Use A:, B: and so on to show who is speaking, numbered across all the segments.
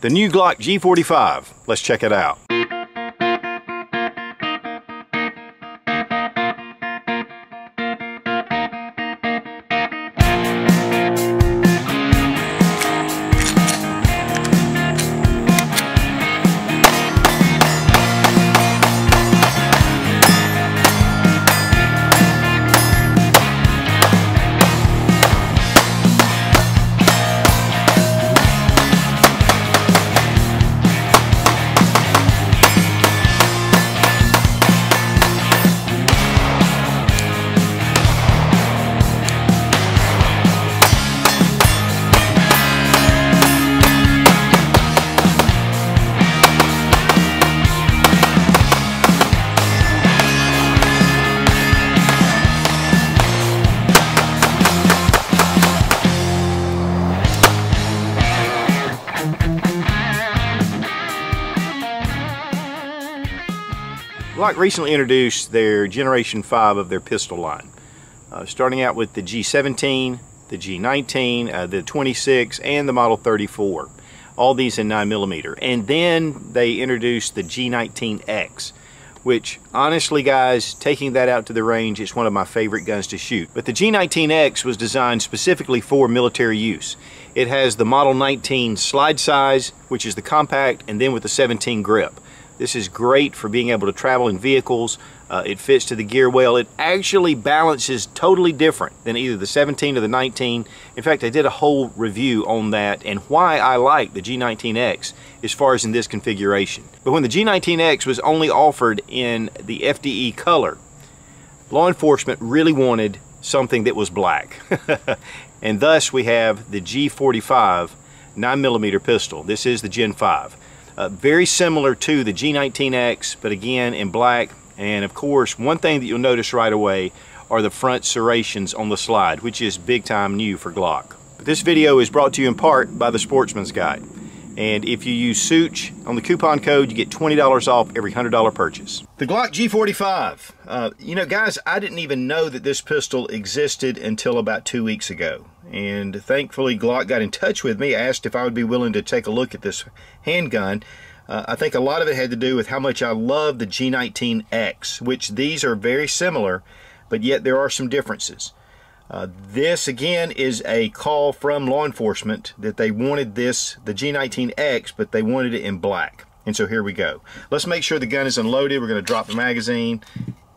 A: The new Glock G45. Let's check it out. Glock recently introduced their Generation 5 of their pistol line, starting out with the G17, the G19, the 26, and the Model 34. All these in 9mm. And then they introduced the G19X, which honestly, guys, taking that out to the range, it's one of my favorite guns to shoot. But the G19X was designed specifically for military use. It has the Model 19 slide size, which is the compact, and then with the 17 grip. This is great for being able to travel in vehicles. It fits to the gear well. It actually balances totally different than either the 17 or the 19. In fact, I did a whole review on that and why I like the G19X as far as in this configuration. But when the G19X was only offered in the FDE color, law enforcement really wanted something that was black. And thus we have the G45 9mm pistol. This is the Gen 5. Very similar to the G19X, but again in black. And of course, one thing that you'll notice right away are the front serrations on the slide, which is big time new for Glock. But this video is brought to you in part by the Sportsman's Guide. And if you use Such on the coupon code, you get $20 off every $100 purchase. The Glock G45. You know, guys, I didn't even know that this pistol existed until about 2 weeks ago. And thankfully Glock got in touch with me, asked if I would be willing to take a look at this handgun. I think a lot of it had to do with how much I love the G19X, which these are very similar, but yet there are some differences. This again is a call from law enforcement that they wanted this, the G19X, but they wanted it in black. And so here we go. Let's make sure the gun is unloaded. We're going to drop the magazine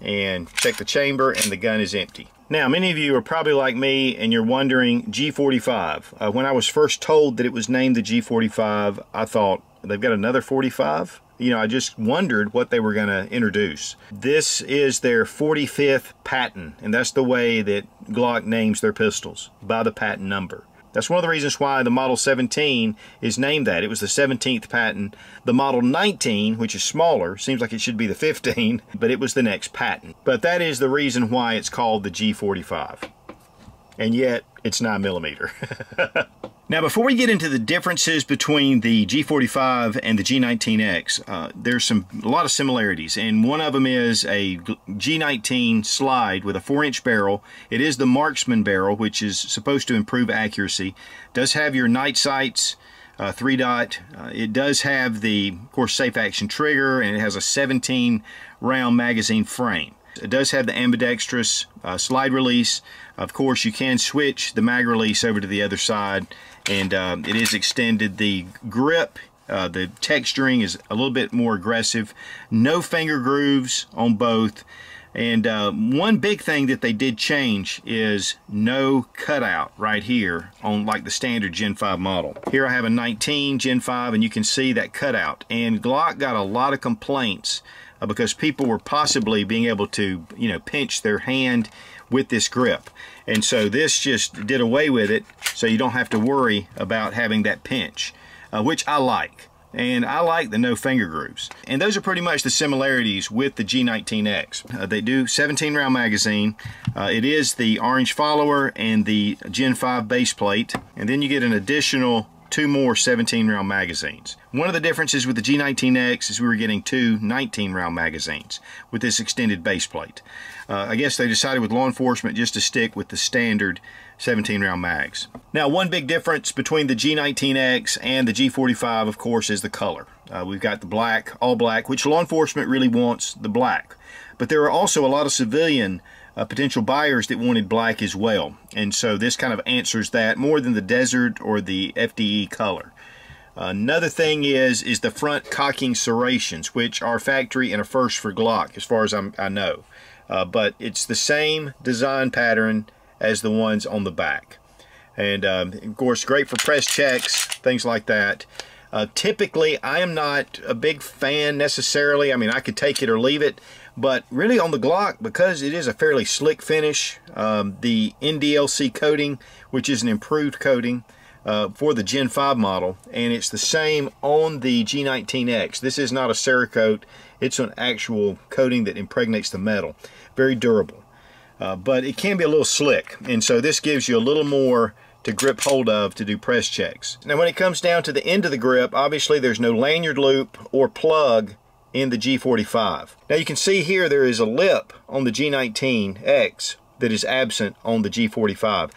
A: and check the chamber, and the gun is empty. Now, many of you are probably like me and you're wondering, G45. When I was first told that it was named the G45, I thought, they've got another 45? You know, I just wondered what they were going to introduce. This is their 45th patent, and that's the way that Glock names their pistols, by the patent number. That's one of the reasons why the Model 17 is named that. It was the 17th patent. The Model 19, which is smaller, seems like it should be the 15, but it was the next patent. But that is the reason why it's called the G45. And yet, it's 9mm. Now, before we get into the differences between the G45 and the G19X, there's a lot of similarities, and one of them is a G19 slide with a 4-inch barrel. It is the marksman barrel, which is supposed to improve accuracy. It does have your night sights, 3-dot. It does have the, of course, safe action trigger, and it has a 17-round magazine frame. It does have the ambidextrous slide release. Of course, you can switch the mag release over to the other side, and it is extended. The grip, the texturing is a little bit more aggressive. No finger grooves on both. And one big thing that they did change is no cutout right here on like the standard Gen 5 model. Here I have a 19 Gen 5, and you can see that cutout. And Glock got a lot of complaints because people were possibly being able to, you know, pinch their hand with this grip. And so this just did away with it, so you don't have to worry about having that pinch, which I like. And I like the no finger grooves. And those are pretty much the similarities with the G19X. They do 17-round magazine. It is the orange follower and the Gen 5 base plate. And then you get an additional 2 more 17-round magazines. One of the differences with the G19X is we were getting 2 19-round magazines with this extended base plate. I guess they decided with law enforcement just to stick with the standard 17-round mags. Now, one big difference between the G19X and the G45, of course, is the color. We've got the black, all black, which law enforcement really wants the black. But there are also a lot of civilian potential buyers that wanted black as well. And so this kind of answers that more than the desert or the FDE color. Another thing is the front cocking serrations, which are factory and a first for Glock, as far as I know. But it's the same design pattern as the ones on the back. And of course, great for press checks, things like that. Typically, I am not a big fan necessarily. I mean, I could take it or leave it. But really on the Glock, because it is a fairly slick finish, the NDLC coating, which is an improved coating for the Gen 5 model, and it's the same on the G19X. This is not a Cerakote. It's an actual coating that impregnates the metal. Very durable. But it can be a little slick, and so this gives you a little more to grip hold of to do press checks. Now when it comes down to the end of the grip, obviously there's no lanyard loop or plug in the G45. Now you can see here there is a lip on the G19X that is absent on the G45,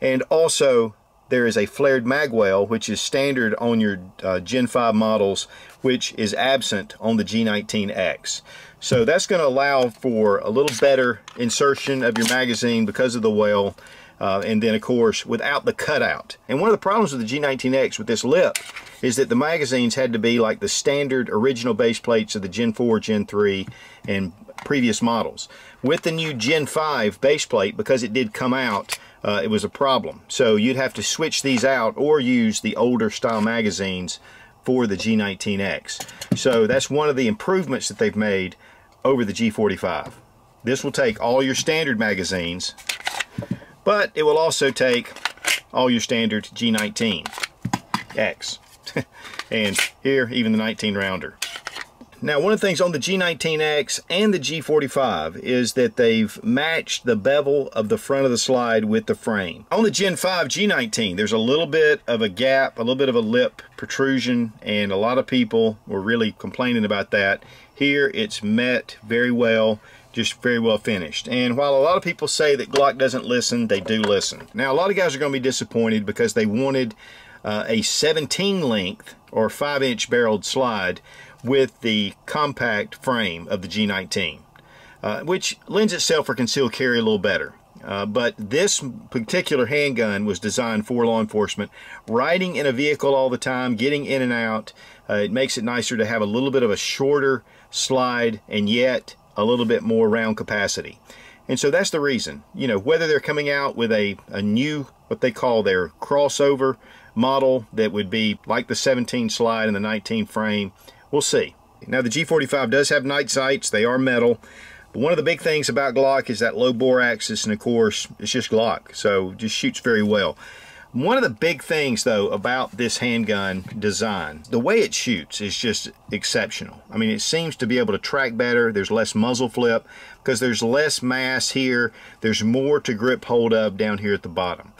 A: and also there is a flared magwell, which is standard on your Gen 5 models, which is absent on the G19X. So that's going to allow for a little better insertion of your magazine because of the well, and then of course without the cutout. And one of the problems with the G19X with this lip is that the magazines had to be like the standard original base plates of the Gen 4, Gen 3, and previous models. With the new Gen 5 base plate, because it did come out, it was a problem. So you'd have to switch these out or use the older style magazines for the G19X. So that's one of the improvements that they've made over the G45. This will take all your standard magazines, but it will also take all your standard G19X. And here, even the 19-rounder. Now, one of the things on the G19X and the G45 is that they've matched the bevel of the front of the slide with the frame. On the Gen 5 G19, there's a little bit of a gap, a little bit of a lip protrusion, and a lot of people were really complaining about that. Here, it's met very well, just very well finished. And while a lot of people say that Glock doesn't listen, they do listen. Now, a lot of guys are going to be disappointed because they wanted a 17 length or 5-inch barreled slide with the compact frame of the G19, which lends itself for concealed carry a little better. But this particular handgun was designed for law enforcement, riding in a vehicle all the time, getting in and out. It makes it nicer to have a little bit of a shorter slide and yet a little bit more round capacity. And so that's the reason. You know, whether they're coming out with a new, what they call their crossover model that would be like the 17 slide and the 19 frame, we'll see. Now the G45 does have night sights. They are metal. But one of the big things about Glock is that low bore axis, and of course it's just Glock, so it just shoots very well. One of the big things though about this handgun design, the way it shoots is just exceptional. I mean, it seems to be able to track better. There's less muzzle flip because there's less mass here. There's more to grip hold of down here at the bottom.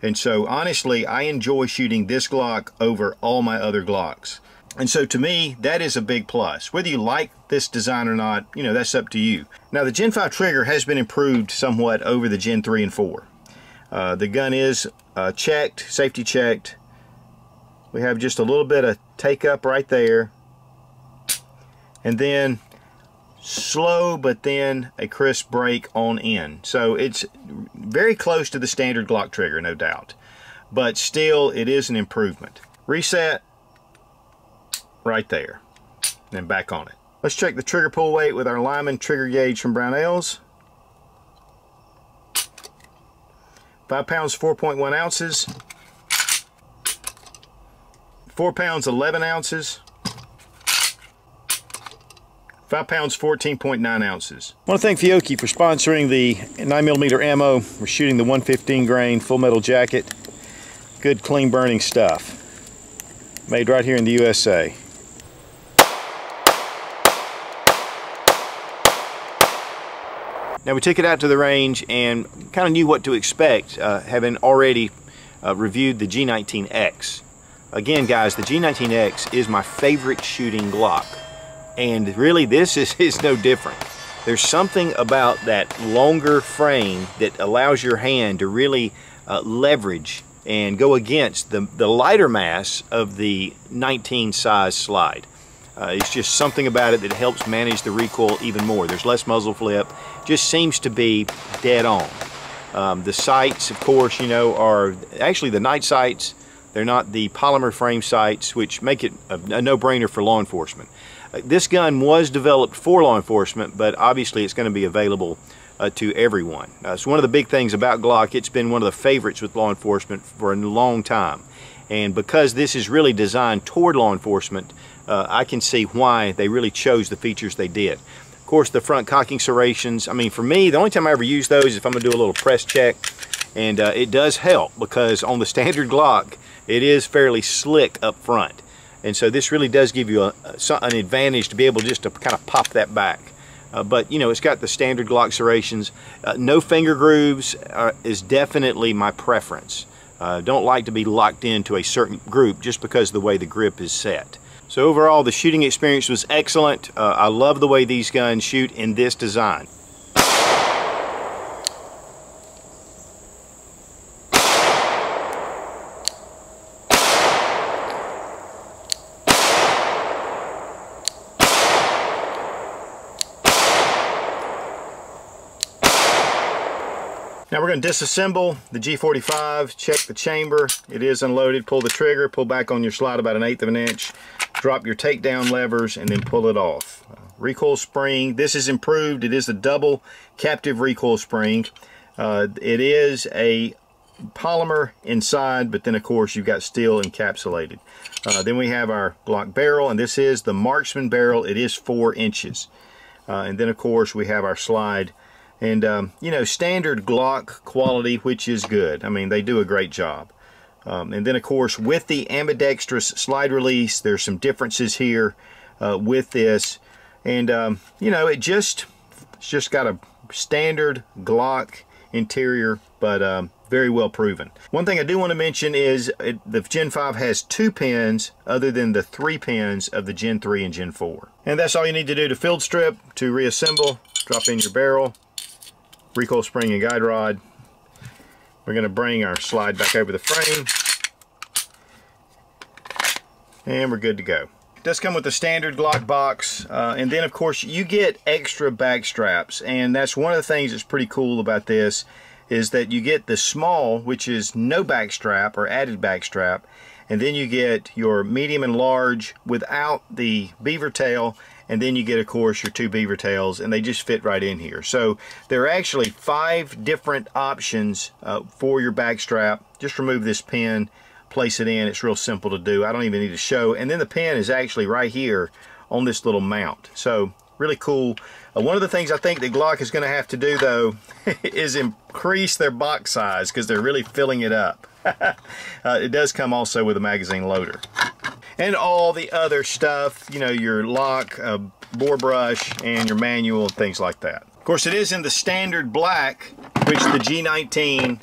A: And so honestly, I enjoy shooting this Glock over all my other Glocks. And so to me, that is a big plus. Whether you like this design or not, you know, that's up to you. Now the Gen 5 trigger has been improved somewhat over the Gen 3 and 4. The gun is checked, safety checked. We have just a little bit of take up right there. And then slow, but then a crisp break on in. So it's very close to the standard Glock trigger, no doubt. But still, it is an improvement. Reset. Right there, and back on it. Let's check the trigger pull weight with our Lyman trigger gauge from Brownells. 5 pounds 4.1 ounces. 4 pounds 11 ounces. 5 pounds 14.9 ounces. I want to thank Fiocchi for sponsoring the 9mm ammo. We're shooting the 115 grain full metal jacket. Good clean burning stuff. Made right here in the USA. Now we took it out to the range and kind of knew what to expect, having already reviewed the G19X. Again, guys, the G19X is my favorite shooting Glock, and really this is no different. There's something about that longer frame that allows your hand to really leverage and go against the lighter mass of the 19 size slide. It's just something about it that helps manage the recoil even more. There's less muzzle flip, just seems to be dead on. The sights, of course, you know, are actually the night sights. They're not the polymer frame sights, which make it a no-brainer for law enforcement. This gun was developed for law enforcement, but obviously it's going to be available to everyone. So one of the big things about Glock, it's been one of the favorites with law enforcement for a long time. And because this is really designed toward law enforcement, I can see why they really chose the features they did. Of course, the front cocking serrations, I mean, for me, the only time I ever use those is if I'm going to do a little press check. And it does help because on the standard Glock, it is fairly slick up front. And so this really does give you an advantage to be able just to kind of pop that back. But you know, it's got the standard Glock serrations. No finger grooves is definitely my preference. Don't like to be locked into a certain group just because of the way the grip is set. So overall, the shooting experience was excellent. I love the way these guns shoot in this design. Now we're going to disassemble the G45, check the chamber. It is unloaded. Pull the trigger, pull back on your slide about 1/8 of an inch, drop your takedown levers, and then pull it off. Recoil spring, this is improved. It is a double captive recoil spring. It is a polymer inside, but then of course you've got steel encapsulated. Then we have our Glock barrel, and this is the Marksman barrel. It is 4 inches. And then of course we have our slide. And, you know, standard Glock quality, which is good. I mean, they do a great job. And then, of course, with the ambidextrous slide release, there's some differences here with this. And, you know, it's just got a standard Glock interior, but very well proven. One thing I do want to mention is the Gen 5 has 2 pins other than the 3 pins of the Gen 3 and Gen 4. And that's all you need to do to field strip, to reassemble. Drop in your barrel, recoil spring and guide rod. We're going to bring our slide back over the frame, and we're good to go. It does come with a standard Glock box, and then of course you get extra back straps, and that's one of the things that's pretty cool about this, is that you get the small, which is no back strap or added back strap, and then you get your medium and large without the beaver tail, and then you get, of course, your 2 beaver tails, and they just fit right in here. So there are actually 5 different options for your back strap. Just remove this pin, place it in. It's real simple to do. I don't even need to show. And then the pin is actually right here on this little mount. So really cool. One of the things I think that Glock is going to have to do, though, is increase their box size because they're really filling it up. It does come also with a magazine loader. And all the other stuff, you know, your lock, bore brush, and your manual and things like that. Of course, it is in the standard black, which the G19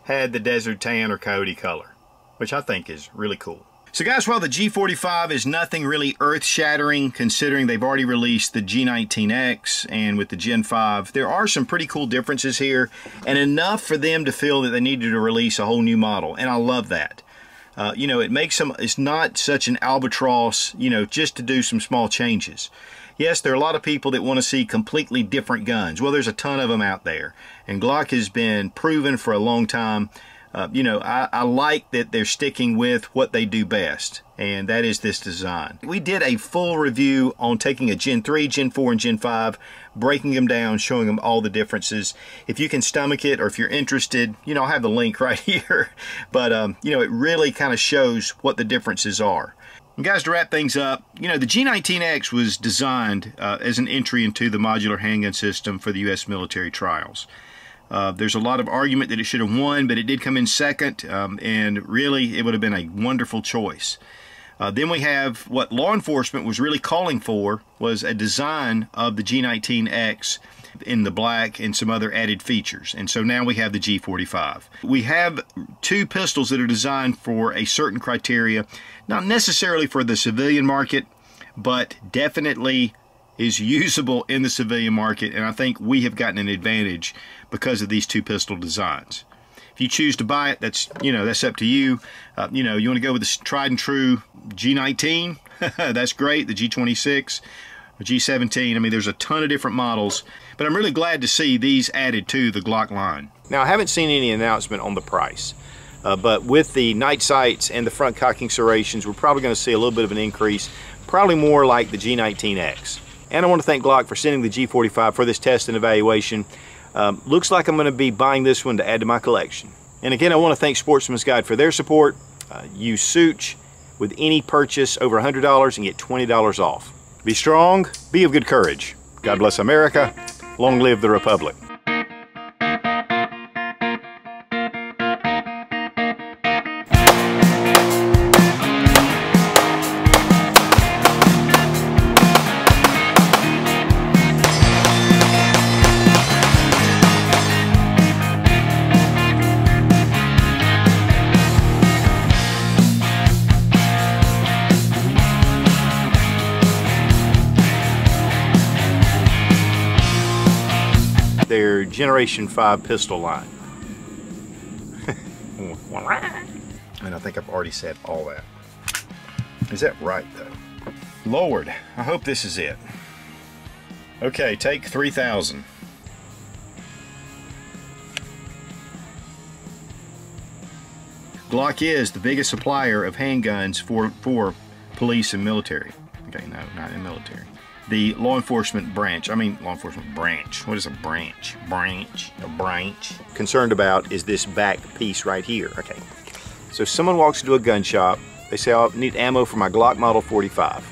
A: had the desert tan or coyote color, which I think is really cool. So guys, while the G45 is nothing really earth-shattering, considering they've already released the G19X and with the Gen 5, there are some pretty cool differences here, and enough for them to feel that they needed to release a whole new model, and I love that. You know, it makes them, it's not such an albatross, you know, just to do some small changes. Yes, there are a lot of people that want to see completely different guns. Well, there's a ton of them out there, and Glock has been proven for a long time. You know, I like that they're sticking with what they do best, and that is this design. We did a full review on taking a Gen 3, Gen 4, and Gen 5, breaking them down, showing them all the differences. If you can stomach it, or if you're interested, you know, I'll have the link right here. But, you know, it really kind of shows what the differences are. And guys, to wrap things up, you know, the G19X was designed as an entry into the modular handgun system for the U.S. military trials. There's a lot of argument that it should have won, but it did come in second, and really it would have been a wonderful choice. Then we have what law enforcement was really calling for, was a design of the G19X in the black and some other added features. And so now we have the G45. We have two pistols that are designed for a certain criteria, not necessarily for the civilian market, but definitely is usable in the civilian market, and I think we have gotten an advantage because of these two pistol designs. If you choose to buy it, that's up to you. You want to go with the tried and true G19, that's great. The G26, the G17. I mean, there's a ton of different models, but I'm really glad to see these added to the Glock line. Now, I haven't seen any announcement on the price, but with the night sights and the front cocking serrations, we're probably going to see a little bit of an increase, probably more like the G19X. And I want to thank Glock for sending the G45 for this test and evaluation. Looks like I'm going to be buying this one to add to my collection. And again, I want to thank Sportsman's Guide for their support. Use Such with any purchase over $100 and get $20 off. Be strong, be of good courage. God bless America. Long live the Republic. Their Generation 5 pistol line. And I think I've already said all that. Is that right though? Lord, I hope this is it. Okay, take 3,000. Glock is the biggest supplier of handguns for police and military. Okay, no, not in military. The law enforcement branch, law enforcement branch. What is a branch? A branch. Concerned about is this back piece right here. Okay, so if someone walks into a gun shop, they say, "Oh, I need ammo for my Glock Model 45.